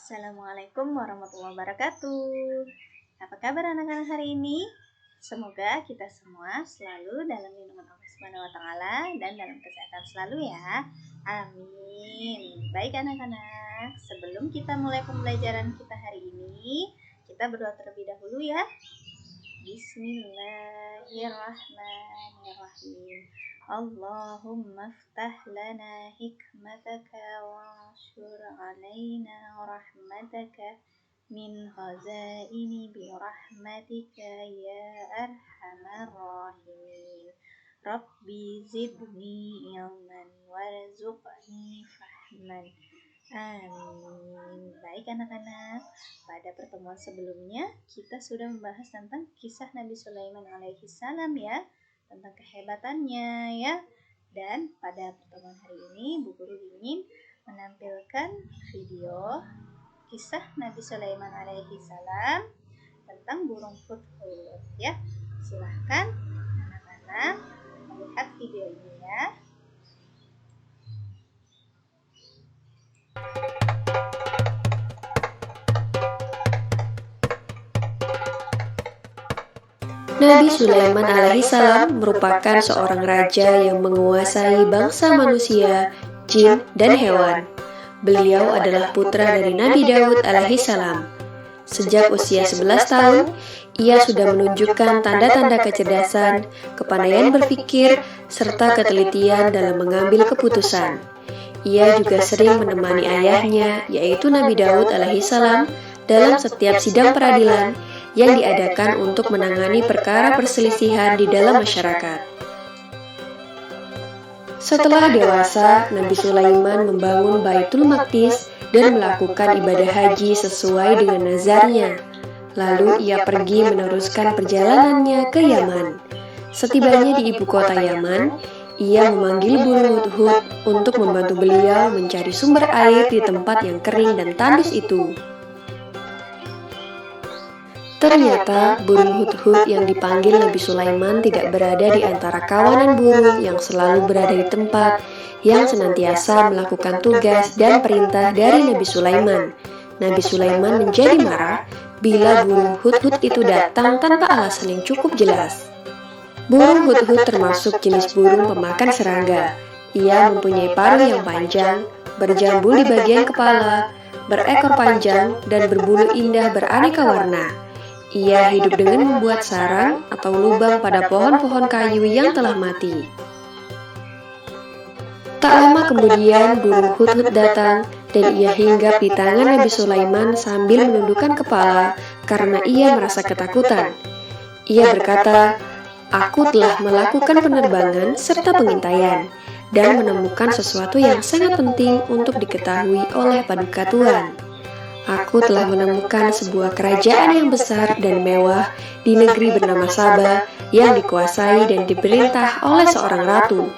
Assalamualaikum warahmatullahi wabarakatuh. Apa kabar anak-anak hari ini? Semoga kita semua selalu dalam lindungan Allah Subhanahu wa taala dan dalam kesehatan selalu ya. Amin. Baik anak-anak, sebelum kita mulai pembelajaran kita hari ini, kita berdoa terlebih dahulu ya. Bismillahirrahmanirrahim. Allahumma ftah lana hikmataka wa anshur alaina rahmataka min khazaini bi rahmatika ya arhamar rahimin. Rabbi zidni ilman warzuqni fahman. Amin. Baik anak-anak, pada pertemuan sebelumnya kita sudah membahas tentang kisah Nabi Sulaiman alaihi salam ya, tentang kehebatannya ya. Dan pada pertemuan hari ini Bu Guru ingin menampilkan video kisah Nabi Sulaiman alaihi salam tentang burung hudhud ya. Silahkan anak-anak melihat video ini ya. Nabi Sulaiman alaihissalam merupakan seorang raja yang menguasai bangsa manusia, jin, dan hewan. Beliau adalah putra dari Nabi Daud alaihissalam. Sejak usia 11 tahun, ia sudah menunjukkan tanda-tanda kecerdasan, kepandaian berpikir, serta ketelitian dalam mengambil keputusan. Ia juga sering menemani ayahnya, yaitu Nabi Daud alaihissalam, dalam setiap sidang peradilan yang diadakan untuk menangani perkara perselisihan di dalam masyarakat. Setelah dewasa, Nabi Sulaiman membangun Baitul Maqdis dan melakukan ibadah haji sesuai dengan nazarnya. Lalu ia pergi meneruskan perjalanannya ke Yaman. Setibanya di ibu kota Yaman, ia memanggil burung hudhud untuk membantu beliau mencari sumber air di tempat yang kering dan tandus itu. Ternyata burung hudhud yang dipanggil Nabi Sulaiman tidak berada di antara kawanan burung yang selalu berada di tempat yang senantiasa melakukan tugas dan perintah dari Nabi Sulaiman. Nabi Sulaiman menjadi marah bila burung hudhud itu datang tanpa alasan yang cukup jelas. Burung hudhud termasuk jenis burung pemakan serangga. Ia mempunyai paruh yang panjang, berjambul di bagian kepala, berekor panjang, dan berbulu indah beraneka warna. Ia hidup dengan membuat sarang atau lubang pada pohon-pohon kayu yang telah mati. Tak lama kemudian burung hudhud datang dan ia hinggap di tangan Nabi Sulaiman sambil menundukkan kepala karena ia merasa ketakutan. Ia berkata, "Aku telah melakukan penerbangan serta pengintaian dan menemukan sesuatu yang sangat penting untuk diketahui oleh Paduka Tuhan. Aku telah menemukan sebuah kerajaan yang besar dan mewah di negeri bernama Sabah yang dikuasai dan diperintah oleh seorang ratu.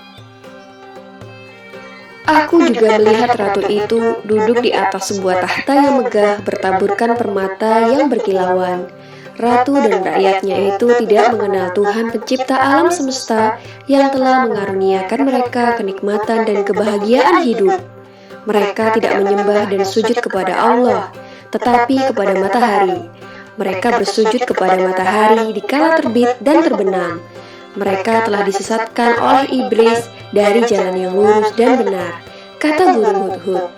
Aku juga melihat ratu itu duduk di atas sebuah tahta yang megah bertaburkan permata yang berkilauan. Ratu dan rakyatnya itu tidak mengenal Tuhan pencipta alam semesta yang telah mengaruniakan mereka kenikmatan dan kebahagiaan hidup. Mereka tidak menyembah dan sujud kepada Allah, tetapi kepada matahari. Mereka bersujud kepada matahari di kala terbit dan terbenam. Mereka telah disesatkan oleh iblis dari jalan yang lurus dan benar," kata burung hudhud.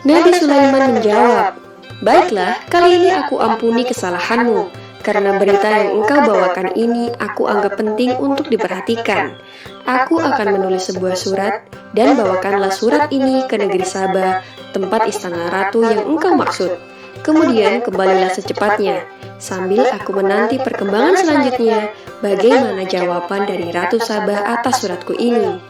Nabi Sulaiman menjawab, "Baiklah, kali ini aku ampuni kesalahanmu. Karena berita yang engkau bawakan ini aku anggap penting untuk diperhatikan. Aku akan menulis sebuah surat dan bawakanlah surat ini ke negeri Sabah, tempat istana ratu yang engkau maksud. Kemudian kembalilah secepatnya, sambil aku menanti perkembangan selanjutnya bagaimana jawaban dari Ratu Sabah atas suratku ini."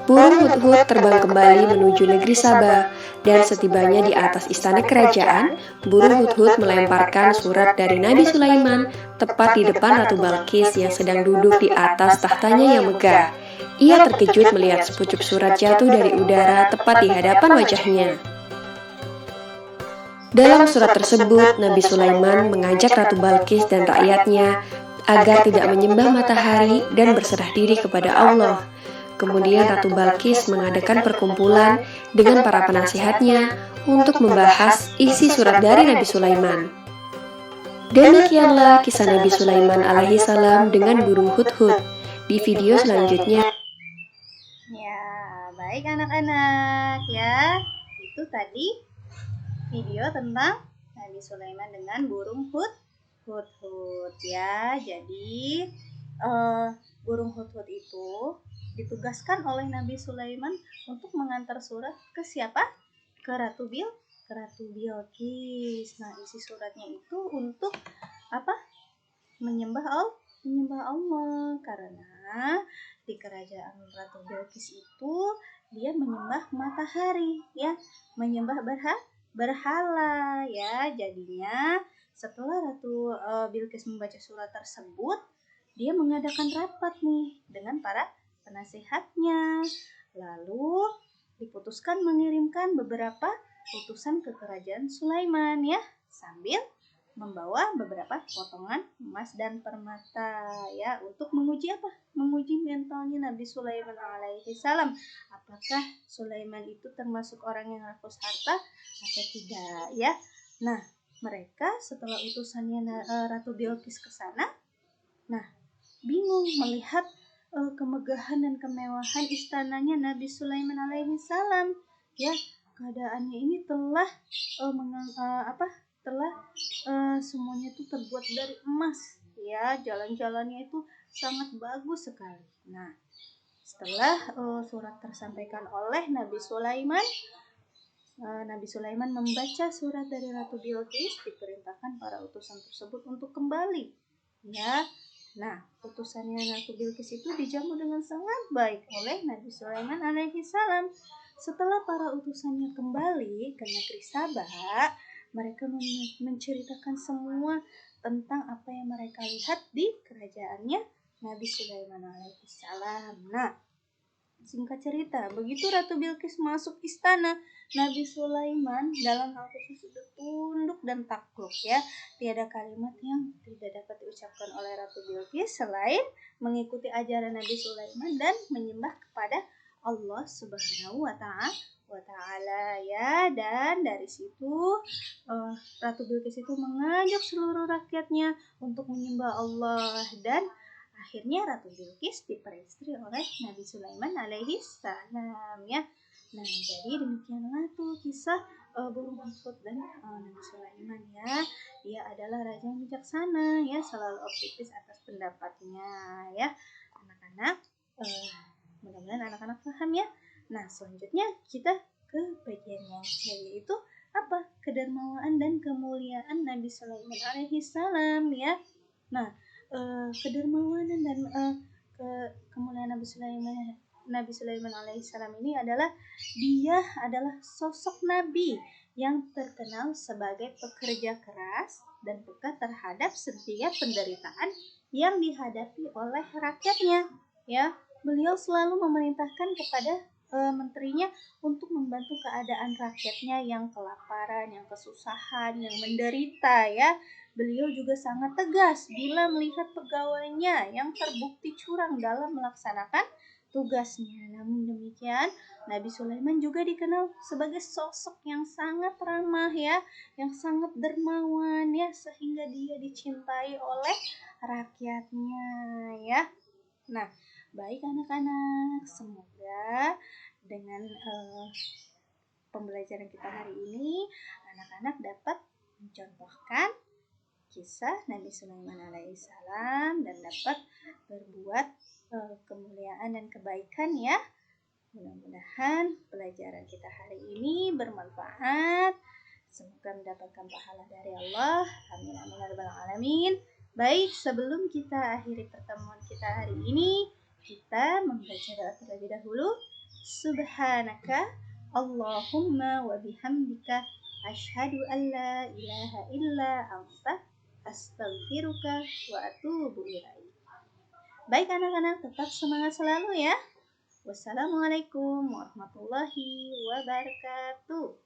Burung hudhud terbang kembali menuju negeri Sabah, dan setibanya di atas istana kerajaan, burung hudhud melemparkan surat dari Nabi Sulaiman tepat di depan Ratu Balqis yang sedang duduk di atas tahtanya yang megah. Ia terkejut melihat sepucuk surat jatuh dari udara tepat di hadapan wajahnya. Dalam surat tersebut, Nabi Sulaiman mengajak Ratu Balqis dan rakyatnya agar tidak menyembah matahari dan berserah diri kepada Allah. Kemudian Ratu Balkis mengadakan perkumpulan dengan para penasihatnya untuk membahas isi surat dari Nabi Sulaiman. Demikianlah kisah Nabi Sulaiman alaihi salam dengan burung hudhud. Di video selanjutnya. Ya, baik anak-anak ya. Itu tadi video tentang Nabi Sulaiman dengan burung hudhud ya. Jadi burung hudhud itu ditugaskan oleh Nabi Sulaiman untuk mengantar surat ke siapa? Ke Ratu Bilqis. Nah, isi suratnya itu untuk apa? Menyembah Allah, karena di kerajaan Ratu Bilqis itu dia menyembah matahari ya, menyembah berhala ya. Jadinya setelah Ratu Bilqis membaca surat tersebut, dia mengadakan rapat nih dengan para penasihatnya. Lalu diputuskan mengirimkan beberapa utusan ke kerajaan Sulaiman ya, sambil membawa beberapa potongan emas dan permata ya, untuk menguji apa? Menguji mentalnya Nabi Sulaiman alaihi salam. Apakah Sulaiman itu termasuk orang yang rakus harta atau tidak ya? Nah, mereka setelah utusannya Ratu Bilqis ke sana, nah bingung melihat kemegahan dan kemewahan istananya Nabi Sulaiman alaihi salam ya. Keadaannya ini telah semuanya itu terbuat dari emas ya, jalan-jalannya itu sangat bagus sekali. Nah, setelah surat tersampaikan oleh Nabi Sulaiman, membaca surat dari Ratu Bilqis, diperintahkan para utusan tersebut untuk kembali ya. Nah, utusannya Ratu Bilqis itu dijamu dengan sangat baik oleh Nabi Sulaiman alaihi salam. Setelah para utusannya kembali ke negeri Sabah, mereka menceritakan semua tentang apa yang mereka lihat di kerajaannya Nabi Sulaiman alaihi salam. Nah, singkat cerita, begitu Ratu Bilqis masuk istana, Nabi Sulaiman dalam hal khusus sudah tunduk dan takluk ya. Tiada kalimat yang tidak dapat diucapkan oleh Ratu Bilqis selain mengikuti ajaran Nabi Sulaiman dan menyembah kepada Allah Subhanahu wa Ta'ala ya. Dan dari situ Ratu Bilqis itu mengajak seluruh rakyatnya untuk menyembah Allah, dan akhirnya Ratu Bilqis diperistri oleh Nabi Sulaiman alaihi salam ya. Nah, jadi demikianlah tuh kisah burung hudhud dan Nabi Sulaiman ya. Dia adalah raja yang bijaksana ya, selalu optimis atas pendapatnya ya. Anak-anak, mudah-mudahan anak-anak paham ya. Nah, selanjutnya kita ke bagian yang C, yaitu apa? Kedermawaan dan kemuliaan Nabi Sulaiman alaihi salam ya. Nah, kedermawanan dan kemuliaan Nabi Sulaiman alaihissalam ini adalah dia adalah sosok nabi yang terkenal sebagai pekerja keras dan peka terhadap setiap penderitaan yang dihadapi oleh rakyatnya ya. Beliau selalu memerintahkan kepada menterinya untuk membantu keadaan rakyatnya yang kelaparan, yang kesusahan, yang menderita ya. Beliau juga sangat tegas bila melihat pegawainya yang terbukti curang dalam melaksanakan tugasnya. Namun demikian, Nabi Sulaiman juga dikenal sebagai sosok yang sangat ramah ya, yang sangat dermawan ya, sehingga dia dicintai oleh rakyatnya ya. Nah, baik anak-anak, semoga dengan pembelajaran kita hari ini, anak-anak dapat mencontohkan kisah Nabi Sulaiman alaihissalam dan dapat berbuat kemuliaan dan kebaikan ya. Mudah-mudahan pelajaran kita hari ini bermanfaat. Semoga mendapatkan pahala dari Allah. Amin amin ya rabbal alamin. Baik, sebelum kita akhiri pertemuan kita hari ini, kita membaca doa terlebih dahulu. Subhanaka Allahumma wa bihamdika asyhadu an la ilaha illa anta astaghfiruka wa atubu ilaik. Baik anak-anak, tetap semangat selalu ya. Wassalamualaikum warahmatullahi wabarakatuh.